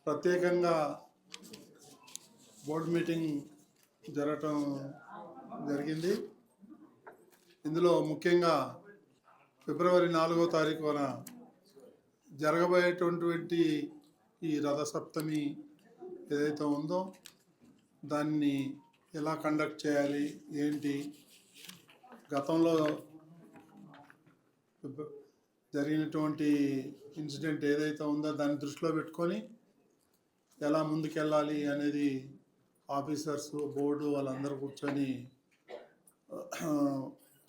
ప్రత్యేకంగా board meeting జరగటం జరిగింది. ఇందులో ముఖ్యంగా ఫిబ్రవరి 4వ తారీఖున జరగబోయేటువంటి ఈ రథసప్తమి ఏదైతే ఉందో దాన్ని ఎలా కండక్ట్ చేయాలి, ఏంటి, గతంలో జరిగినటువంటి ఇన్సిడెంట్ ఏదైతే ఉందో దాన్ని దృష్టిలో పెట్టుకొని ఎలా ముందుకెళ్ళాలి అనేది ఆఫీసర్స్, బోర్డు వాళ్ళందరూ కూర్చొని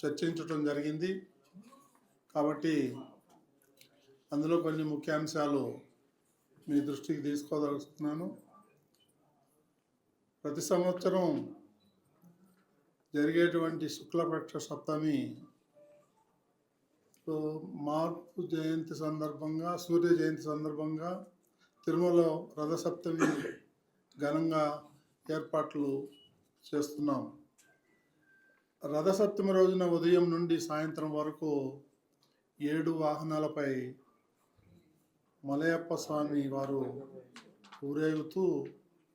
చర్చించడం జరిగింది. కాబట్టి అందులో కొన్ని ముఖ్యాంశాలు మీ దృష్టికి తీసుకోదలుచుకున్నాను. ప్రతి సంవత్సరం జరిగేటువంటి శుక్లపక్ష సప్తమి మార్పు జయంతి సందర్భంగా, సూర్య జయంతి సందర్భంగా తిరుమలలో రథసప్తమి ఘనంగా ఏర్పాట్లు చేస్తున్నాం. రథసప్తమి రోజున ఉదయం నుండి సాయంత్రం వరకు 7 వాహనాలపై మలయప్ప స్వామి వారు ఊరేగుతూ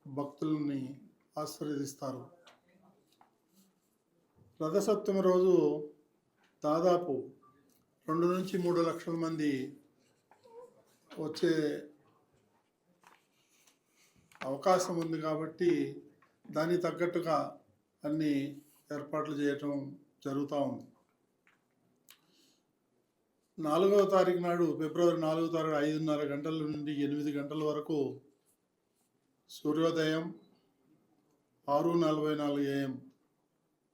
భక్తుల్ని ఆశీర్వదిస్తారు. రథసప్తమి రోజు దాదాపు 2 నుంచి 3 లక్షల మంది వచ్చే అవకాశం ఉంది. కాబట్టి దానికి తగ్గట్టుగా అన్ని ఏర్పాట్లు చేయటం జరుగుతూ ఉంది. 4వ తారీఖు నాడు, ఫిబ్రవరి 4వ తారీఖు 5:30 గంటల నుండి 8 గంటల వరకు సూర్యోదయం, 6:44 AM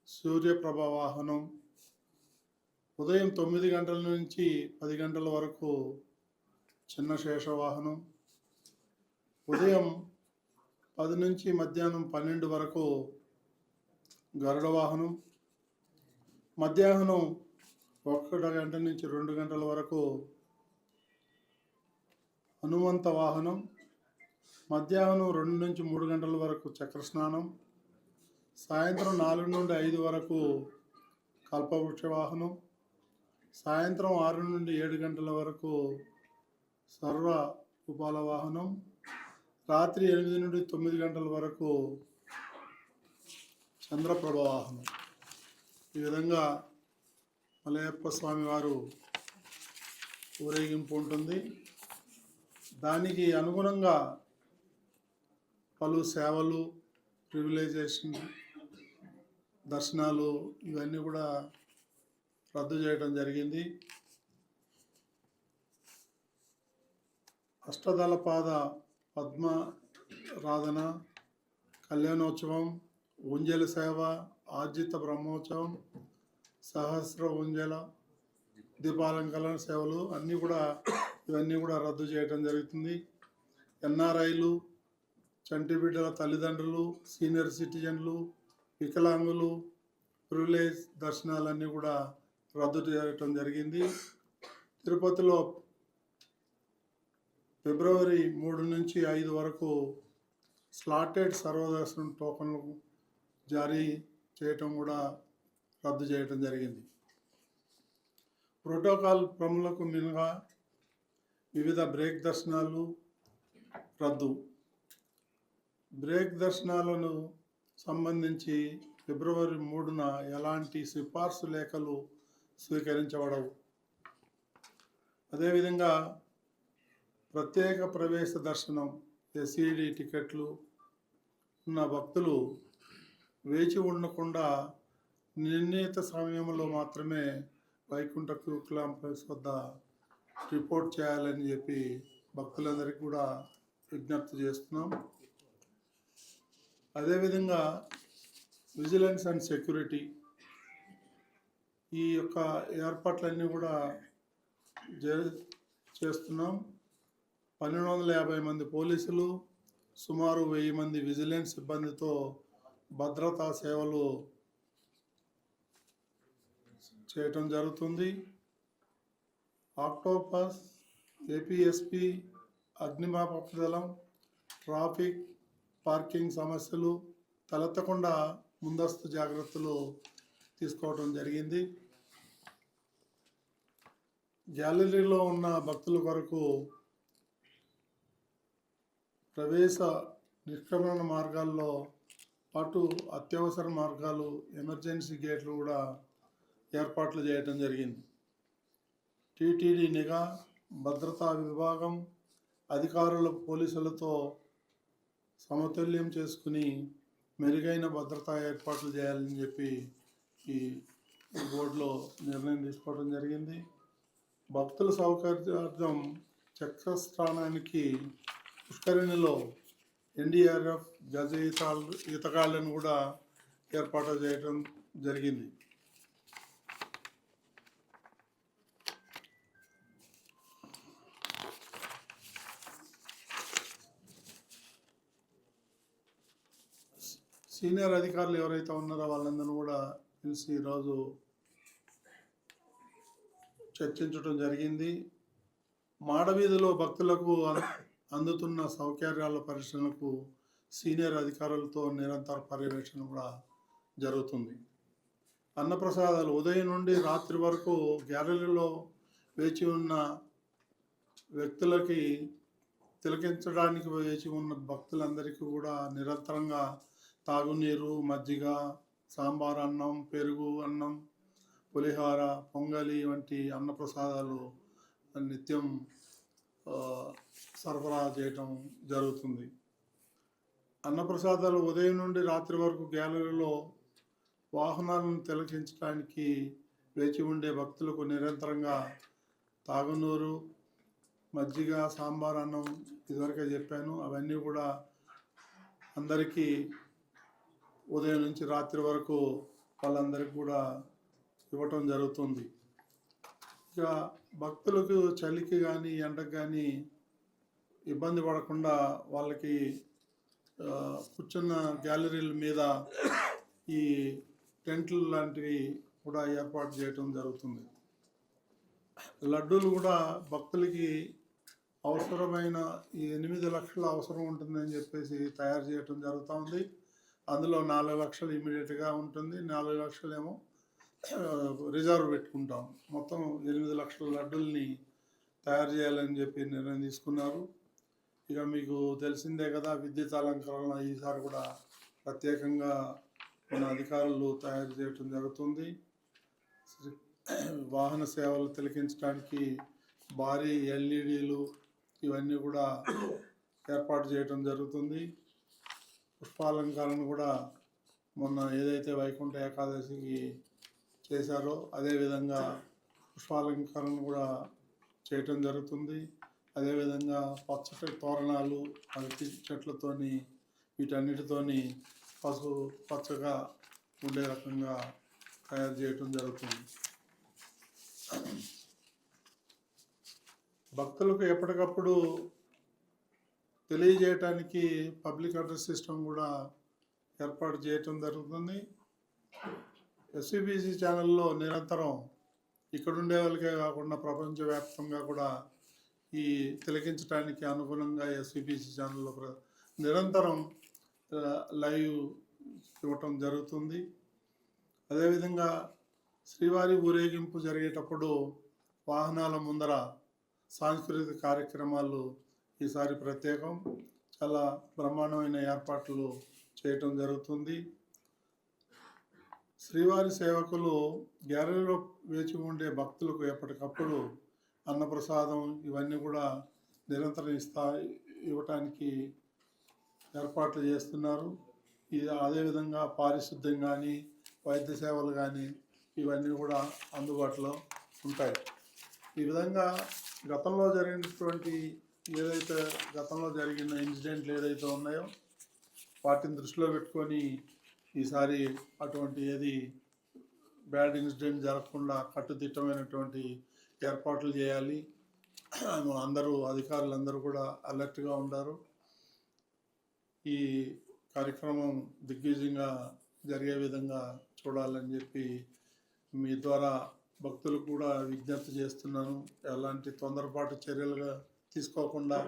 సూర్యప్రభ వాహనం, ఉదయం 9 గంటల నుంచి 10 గంటల వరకు చిన్న శేషవాహనం, ఉదయం 10 నుంచి మధ్యాహ్నం 12 వరకు గరుడ వాహనం, మధ్యాహ్నం 1 గంట నుంచి 2 గంటల వరకు హనుమంత వాహనం, మధ్యాహ్నం 2 నుంచి 3 గంటల వరకు చక్రస్నానం, సాయంత్రం 4 నుండి 5 వరకు కల్పవృక్ష వాహనం, సాయంత్రం 6 నుండి 7 గంటల వరకు సర్వ ఉపాల వాహనం, రాత్రి 8 నుండి 9 గంటల వరకు చంద్రప్రభ వాహనం. ఈ విధంగా మలయప్ప స్వామి వారు ఊరేగింపు ఉంటుంది. దానికి అనుగుణంగా పలు సేవలు, ప్రివిలైజేషన్, దర్శనాలు ఇవన్నీ కూడా రద్దు చేయడం జరిగింది. అష్టదళపాద పద్మారాధన, కళ్యాణోత్సవం, ఉంజల సేవ, ఆర్జిత బ్రహ్మోత్సవం, సహస్ర ఉంజల దీపాలంకరణ సేవలు ఇవన్నీ కూడా రద్దు చేయడం జరుగుతుంది. ఎన్ఆర్ఐలు, చంటి బిడ్డల తల్లిదండ్రులు, సీనియర్ సిటిజన్లు, వికలాంగులు, ప్రివిలేజ్ దర్శనాలన్నీ కూడా రద్దు చేయడం జరిగింది. తిరుపతిలో ఫిబ్రవరి 3 నుంచి 5 వరకు స్లాటెడ్ సర్వదర్శనం టోకన్లు జారీ చేయటం కూడా రద్దు చేయడం జరిగింది. ప్రోటోకాల్ ప్రములకు మినహా వివిధ బ్రేక్ దర్శనాలు రద్దు. బ్రేక్ దర్శనాలను సంబంధించి ఫిబ్రవరి 3న ఎలాంటి సిఫార్సు లేఖలు స్వీకరించబడవు. అదేవిధంగా ప్రత్యేక ప్రవేశ దర్శనం ఎస్ఈడి టికెట్లు ఉన్న భక్తులు వేచి ఉండకుండా నిర్ణీత సమయంలో మాత్రమే వైకుంఠ క్యూ కాంప్లెక్స్ వద్ద రిపోర్ట్ చేయాలని చెప్పి భక్తులందరికీ కూడా విజ్ఞప్తి చేస్తున్నాం. అదేవిధంగా విజిలెన్స్ అండ్ సెక్యూరిటీ ఈ యొక్క ఏర్పాట్లన్నీ కూడా చేస్తున్నాం. 1250 మంది పోలీసులు, సుమారు 1000 మంది విజిలెన్స్ సిబ్బందితో భద్రతా సేవలు చేయటం జరుగుతుంది. ఆక్టోపస్, ఏపీఎస్పీ, అగ్నిమాపక దళం, ట్రాఫిక్, పార్కింగ్ సమస్యలు తలెత్తకుండా ముందస్తు జాగ్రత్తలు తీసుకోవడం జరిగింది. గ్యాలరీలో ఉన్న భక్తుల కొరకు ప్రవేశ నిష్క్రమణ మార్గాల్లో పాటు అత్యవసర మార్గాలు, ఎమర్జెన్సీ గేట్లు కూడా ఏర్పాట్లు చేయడం జరిగింది. టీటీడీ నిఘా, భద్రతా విభాగం అధికారుల పోలీసులతో సమతుల్యం చేసుకుని మెరుగైన భద్రతా ఏర్పాట్లు చేయాలని చెప్పి ఈ బోర్డులో నిర్ణయం తీసుకోవడం జరిగింది. భక్తుల సౌకర్యార్థం చక్రస్నానానికి పుష్కరిణిలో ఎన్డీఆర్ఎఫ్ గజ ఈతగాళ్లను కూడా ఏర్పాటు చేయడం జరిగింది. సీనియర్ అధికారులు ఎవరైతే ఉన్నారో వాళ్ళందరూ కూడా పిలిచి ఈరోజు చర్చించడం జరిగింది. మాడవీధిలో భక్తులకు అందుతున్న సౌకర్యాల పరిశీలనకు సీనియర్ అధికారులతో నిరంతర పర్యవేక్షణ కూడా జరుగుతుంది. అన్నప్రసాదాలు ఉదయం నుండి రాత్రి వరకు గ్యాలరీలో వేచి ఉన్న వ్యక్తులకి తిలకించడానికి వేచి ఉన్న భక్తులందరికీ కూడా నిరంతరంగా తాగునీరు, మజ్జిగ, సాంబార్ అన్నం, పెరుగు అన్నం, పులిహోర, పొంగలి వంటి అన్నప్రసాదాలు నిత్యం సరఫరా చేయటం జరుగుతుంది. అన్నప్రసాదాలు ఉదయం నుండి రాత్రి వరకు గ్యాలరీలో వాహనాలను తిలకించడానికి వేచి ఉండే భక్తులకు నిరంతరంగా తాగునీరు, మజ్జిగ, సాంబార్ అన్నం ఇదివరకే చెప్పాను. అవన్నీ కూడా అందరికీ ఉదయం నుంచి రాత్రి వరకు వాళ్ళందరికీ కూడా ఇవ్వటం జరుగుతుంది. ఇక భక్తులకు చలికి కానీ ఎండకు కానీ ఇబ్బంది పడకుండా వాళ్ళకి కూర్చున్న గ్యాలరీల మీద ఈ టెంట్లు లాంటివి కూడా ఏర్పాటు చేయటం జరుగుతుంది. లడ్డూలు కూడా భక్తులకి అవసరమైన ఈ 8 లక్షల అవసరం ఉంటుందని చెప్పేసి తయారు చేయటం జరుగుతూ ఉంది. అందులో 4 లక్షలు ఇమీడియట్గా ఉంటుంది, 4 లక్షలేమో రిజర్వ్ పెట్టుకుంటాం. మొత్తం 8 లక్షల లడ్డూల్ని తయారు చేయాలని చెప్పి నిర్ణయం తీసుకున్నారు. ఇక మీకు తెలిసిందే కదా, విద్యుత్ అలంకరణ ఈసారి కూడా ప్రత్యేకంగా మన అధికారులు తయారు చేయటం జరుగుతుంది. వాహన సేవలు తిలకించడానికి భారీ ఎల్ఈడీలు ఇవన్నీ కూడా ఏర్పాటు చేయటం జరుగుతుంది. పుష్పాలంకరణ కూడా మొన్న ఏదైతే వైకుంఠ ఏకాదశికి చేశారో అదేవిధంగా పుష్పాలంకరణ కూడా చేయటం జరుగుతుంది. అదేవిధంగా పచ్చటి తోరణాలు, అరటి చెట్లతోని వీటన్నిటితోని పచ్చగా ఉండే రకంగా తయారు చేయటం జరుగుతుంది. భక్తులకు ఎప్పటికప్పుడు తెలియజేయటానికి పబ్లిక్ అడ్రస్ సిస్టమ్ కూడా ఏర్పాటు చేయటం జరుగుతుంది. ఎస్వీబీసీ ఛానల్లో నిరంతరం ఇక్కడుండే వాళ్ళకే కాకుండా ప్రపంచవ్యాప్తంగా కూడా ఈ తిలకించడానికి అనుగుణంగా ఎస్వీబీసీ ఛానల్లో నిరంతరం లైవ్ ఇవ్వటం జరుగుతుంది. అదేవిధంగా శ్రీవారి ఊరేగింపు జరిగేటప్పుడు వాహనాల ముందర సాంస్కృతిక కార్యక్రమాలు ఈసారి ప్రత్యేకం, చాలా బ్రహ్మాండమైన ఏర్పాట్లు చేయటం జరుగుతుంది. శ్రీవారి సేవకులు గ్యాలరీలో వేచి ఉండే భక్తులకు ఎప్పటికప్పుడు అన్నప్రసాదం ఇవన్నీ కూడా నిరంతరం ఇవ్వటానికి ఏర్పాట్లు చేస్తున్నారు. ఇది అదేవిధంగా పారిశుద్ధ్యం కానీ వైద్య సేవలు కానీ ఇవన్నీ కూడా అందుబాటులో ఉంటాయి. ఈ విధంగా గతంలో జరిగిన ఇన్సిడెంట్లు ఏదైతే ఉన్నాయో వాటిని దృష్టిలో పెట్టుకొని ఈసారి అటువంటి ఏది బ్యాడ్ ఇన్సిడెంట్ జరగకుండా కట్టుదిట్టమైనటువంటి ఏర్పాట్లు చేయాలి. అధికారులందరూ కూడా అలర్ట్గా ఉన్నారు. ఈ కార్యక్రమం దిగ్విజయంగా జరిగే విధంగా చూడాలని చెప్పి మీ ద్వారా భక్తులకు కూడా విజ్ఞప్తి చేస్తున్నాను. ఎలాంటి తొందరపాటు చర్యలుగా తీసుకోకుండా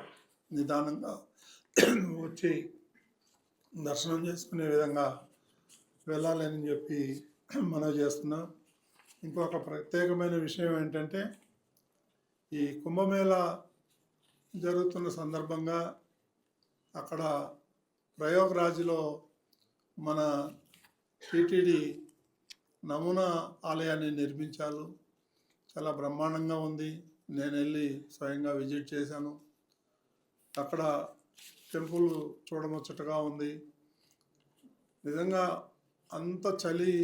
నిదానంగా వచ్చి దర్శనం చేసుకునే విధంగా వెళ్ళాలని చెప్పి మనం చేస్తున్నాం. ఇంకొక ప్రత్యేకమైన విషయం ఏంటంటే, ఈ కుంభమేళా జరుగుతున్న సందర్భంగా అక్కడ ప్రయోగరాజ్లో మన టీటీడీ నమూనా ఆలయాన్ని నిర్మించారు. చాలా బ్రహ్మాండంగా ఉంది. నేను వెళ్ళి స్వయంగా విజిట్ చేశాను. అక్కడ టెంపుల్ చూడముచ్చటగా ఉంది. నిజంగా అంత చలి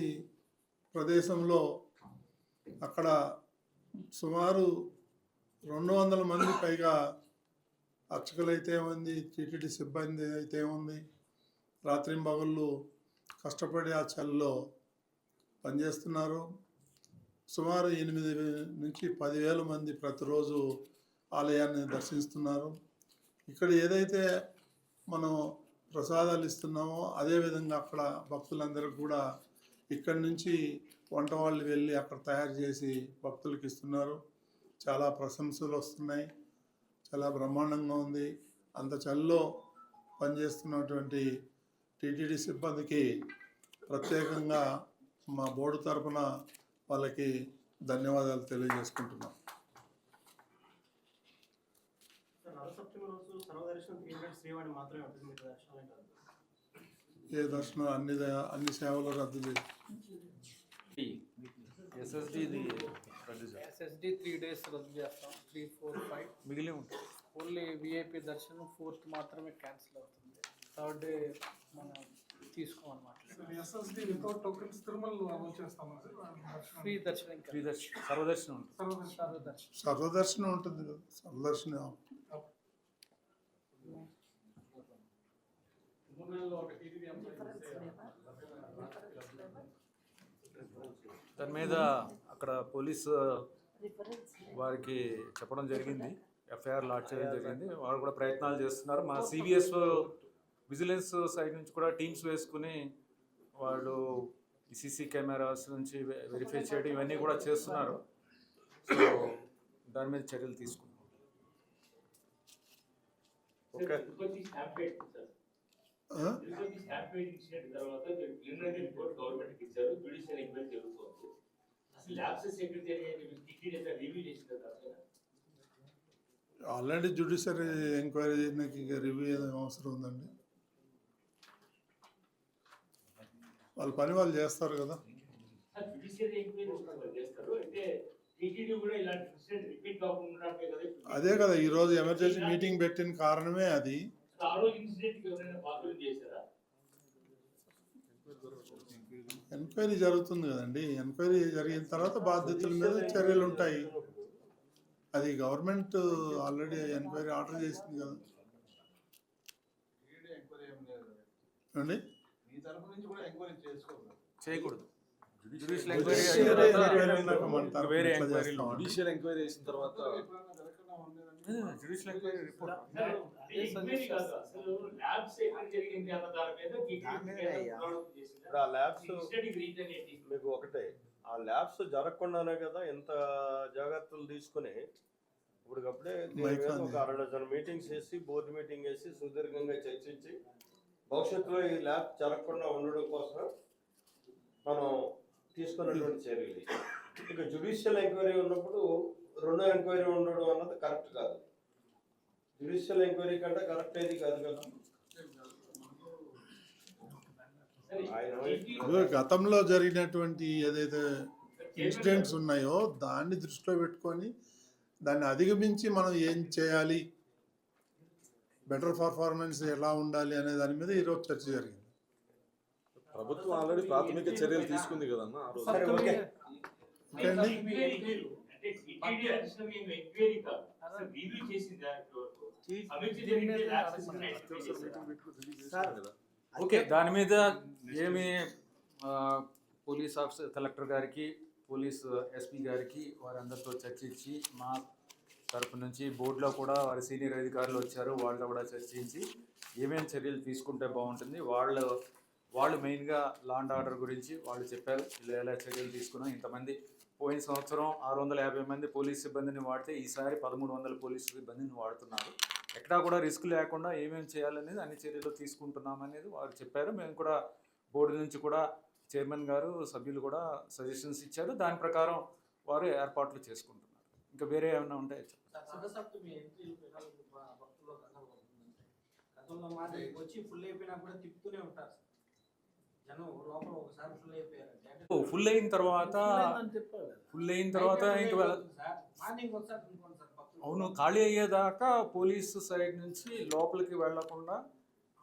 ప్రదేశంలో అక్కడ సుమారు 200 మంది పైగా అర్చకులైతే ఉంది, టీటీడీ సిబ్బంది అయితే ఉంది. రాత్రింబగళ్ళు కష్టపడి ఆ చలిలో పనిచేస్తున్నారు. సుమారు 8 నుంచి 10,000 మంది ప్రతిరోజు ఆలయాన్ని దర్శిస్తున్నారు. ఇక్కడ ఏదైతే మనం ప్రసాదాలు ఇస్తున్నామో అదేవిధంగా అక్కడ భక్తులందరికీ కూడా ఇక్కడి నుంచి వంట వాళ్ళు వెళ్ళి అక్కడ తయారు చేసి భక్తులకు ఇస్తున్నారు. చాలా ప్రశంసలు వస్తున్నాయి. చాలా బ్రహ్మాండంగా ఉంది. అంత చలిలో పనిచేస్తున్నటువంటి టీటీడీ సిబ్బందికి ప్రత్యేకంగా మా బోర్డు తరఫున వాళ్ళకి ధన్యవాదాలు తెలియజేసుకుంటున్నాం. ఏ దర్శనం అన్ని సేవలు రద్దు చేసి SSD 3 days రద్దు చేస్తాం. 3, 4, 5 మిగిలి ఉంటుంది. ఓన్లీ విఐపి దర్శనం 4th మాత్రమే క్యాన్సిల్ అవుతుంది. 3rd డే మనం తీసుకోమన్నమాట. SSD వితౌట్ టోకెన్స్ తిరుమల అమలు చేస్తామా? ఫ్రీ దర్శనం ఫ్రీ దర్శనం, సర్వదర్శనం ఉంటుంది. సర్వదర్శనం ఉంటుంది కదా. సర్వదర్శనం దాని మీద అక్కడ పోలీసు వారికి చెప్పడం జరిగింది, ఎఫ్ఐఆర్ లాడ్జ్ చేయడం జరిగింది. వాళ్ళు కూడా ప్రయత్నాలు చేస్తున్నారు. మా సివిఎస్ విజిలెన్స్ సైడ్ నుంచి కూడా టీమ్స్ వేసుకుని వాళ్ళు ఈ సీసీ కెమెరాస్ నుంచి వెరిఫై చేయడం ఇవన్నీ కూడా చేస్తున్నారు. సో దాని మీద చర్యలు తీసుకున్నాం. ఓకే, ఆల్రెడీ జ్యుడిషియరీ ఎంక్వైరీ చేయడానికి రివ్యూ ఏదైనా అవసరం ఉందండి? వాళ్ళ పని వాళ్ళు చేస్తారు కదా. అదే కదా ఈరోజు ఎమర్జెన్సీ మీటింగ్ పెట్టిన కారణమే అది. ఎంక్వైరీ జరుగుతుంది కదండి. ఎంక్వైరీ జరిగిన తర్వాత బాధ్యతల మీద చర్యలు ఉంటాయి. అది గవర్నమెంట్ ఆల్రెడీ ఎంక్వైరీ ఆర్డర్ చేసింది కదా. ఏమండి, చేయకూడదు. జ్యుడిషియల్ ఎంక్వైరీ చేసిన తర్వాత జ్యుడిషియల్ ఎంక్వైరీ రిపోర్ట్ ఇప్పుడు ఆ ల్యాబ్స్ మీకు ఒకటే, ఆ ల్యాబ్స్ జరగకుండానే కదా ఎంత జాగ్రత్తలు తీసుకుని ఇప్పటికప్పుడే దీని మీద ఒక 6 డజన్ మీటింగ్స్ వేసి బోర్డు మీటింగ్ వేసి సుదీర్ఘంగా చర్చించి భవిష్యత్తులో ఈ ల్యాబ్ జరగకుండా ఉండడం కోసం మనం తీసుకున్నటువంటి చర్యలు. ఇక జ్యుడిషియల్ ఎంక్వైరీ ఉన్నప్పుడు రెండో ఎంక్వైరీ ఉండడం అన్నది కరెక్ట్ కాదు. జ్యుడిషియల్ ఎంక్వైరీ కంటే కరెక్ట్ ఏది కాదు కదా. గతంలో జరిగినటువంటి ఏదైతే ఇన్సిడెంట్స్ ఉన్నాయో దాన్ని దృష్టిలో పెట్టుకొని దాన్ని అధిగమించి మనం ఏం చేయాలి, బెటర్ పర్ఫార్మెన్స్ ఎలా ఉండాలి అనే దాని మీద ఈరోజు చర్చ జరిగింది. ప్రభుత్వం ఆల్రెడీ ప్రాథమిక చర్యలు తీసుకుంది కదన్నా. ఓకే, దాని మీద ఏమి పోలీస్ ఆఫీసర్ కలెక్టర్ గారికి, పోలీస్ ఎస్పీ గారికి వారందరితో చర్చించి మా తరపు నుంచి బోర్డులో కూడా వారి సీనియర్ అధికారులు వచ్చారు, వాళ్ళతో కూడా చర్చించి ఏమేమి చర్యలు తీసుకుంటే బాగుంటుంది, వాళ్ళు మెయిన్గా లా అండ్ ఆర్డర్ గురించి వాళ్ళు చెప్పారు. ఇలా ఎలా చర్యలు తీసుకున్నాం, ఇంతమంది పోయిన సంవత్సరం 650 మంది పోలీస్ సిబ్బందిని వాడితే ఈసారి 1300 పోలీస్ సిబ్బందిని వాడుతున్నారు. ఎక్కడా కూడా రిస్క్ లేకుండా ఏమేమి చేయాలనేది అన్ని చర్యలు తీసుకుంటున్నామనేది వారు చెప్పారు. మేము కూడా బోర్డు నుంచి కూడా చైర్మన్ గారు, సభ్యులు కూడా సజెషన్స్ ఇచ్చారు. దాని ప్రకారం వారు ఏర్పాట్లు చేసుకుంటున్నారు. ఇంకా వేరే ఏమైనా ఉంటాయి? కొంత మార్నింగ్ వచ్చి ఫుల్ అయిపోయినా కూడా తిప్పుతూనే ఉంటారు జనం లోపల ఒకసారి ఫుల్ అయిపోయారు ఫుల్ అయిన తర్వాత ఇంక మార్నింగ్ ఒకసారి అనుకోండి సార్ భక్తులు. అవును, ఖాళీ అయ్యేదాకా పోలీసు సైడ్ నుంచి లోపలికి వెళ్లకుండా,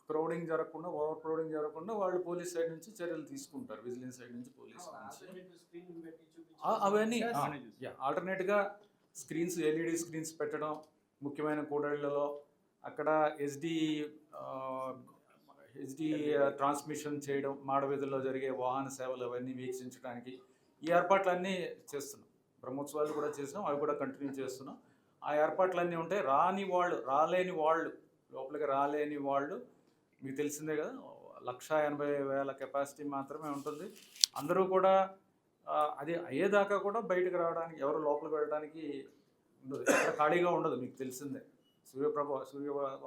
క్రౌడింగ్ జరగకుండా, ఓవర్ క్రౌడింగ్ జరగకుండా వాళ్ళు పోలీస్ సైడ్ నుంచి చర్యలు తీసుకుంటారు, విజిలెన్స్ సైడ్ నుంచి, పోలీస్ నుంచి. ఆల్టర్నేటివ్ స్క్రీన్ పెట్టి చూపించి అవన్నీ ఆల్టర్నేట్గా స్క్రీన్స్, ఎల్ఈడి స్క్రీన్స్ పెట్టడం, ముఖ్యమైన కూడళ్లలో అక్కడ హెచ్డి ట్రాన్స్మిషన్ చేయడం, మాడవీధుల్లో జరిగే వాహన సేవలు అవన్నీ వీక్షించడానికి ఈ ఏర్పాట్లన్నీ చేస్తున్నాం. బ్రహ్మోత్సవాలు కూడా చేసినాం, అవి కూడా కంటిన్యూ చేస్తున్నాం. ఆ ఏర్పాట్లన్నీ ఉంటాయి. రాలేని వాళ్ళు లోపలికి రాలేని వాళ్ళు మీకు తెలిసిందే కదా, 1,80,000 కెపాసిటీ మాత్రమే ఉంటుంది. అందరూ కూడా అది అయ్యేదాకా కూడా బయటకు రావడానికి, ఎవరు లోపలికి వెళ్ళడానికి ఉండదు, ఎక్కడ ఖాళీగా ఉండదు. మీకు తెలిసిందే, సూర్యప్రభ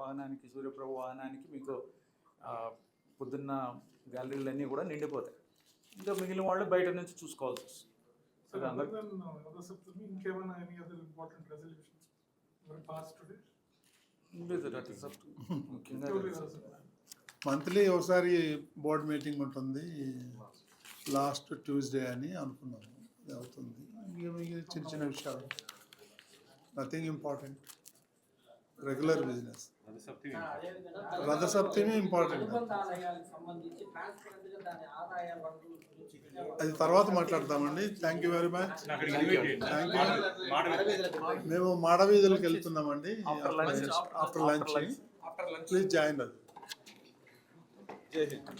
వాహనానికి మీకు పొద్దున్న గ్యాలరీలన్నీ కూడా నిండిపోతాయి. ఇంకా మిగిలిన వాళ్ళు బయట నుంచి చూసుకోవాల్సి వస్తుంది. Sir, other than Rathasaptami, ఇంకేమైనా any other important resolutions were passed today? ముఖ్యంగా Only Rathasaptami. మంత్లీ ఒకసారి బోర్డ్ మీటింగ్ ఉంటుంది, లాస్ట్ ట్యూస్డే అని అనుకున్నాము, అది అవుతుంది. ఇంకేమి చిన్న చిన్న విషయాలు, nothing important, regular business. Rathasaptami important, అనుబంధ ఆలయాలకు సంబంధించి ట్రాన్స్పరెంట్ గా దాని ఆదాయ వనరుల గురించి అది తర్వాత మాట్లాడతామండి. Thank you very much. Thank you. మేము మాడవీధులకు వెళ్తున్నామండి after lunch. Please join us. జై హింద్.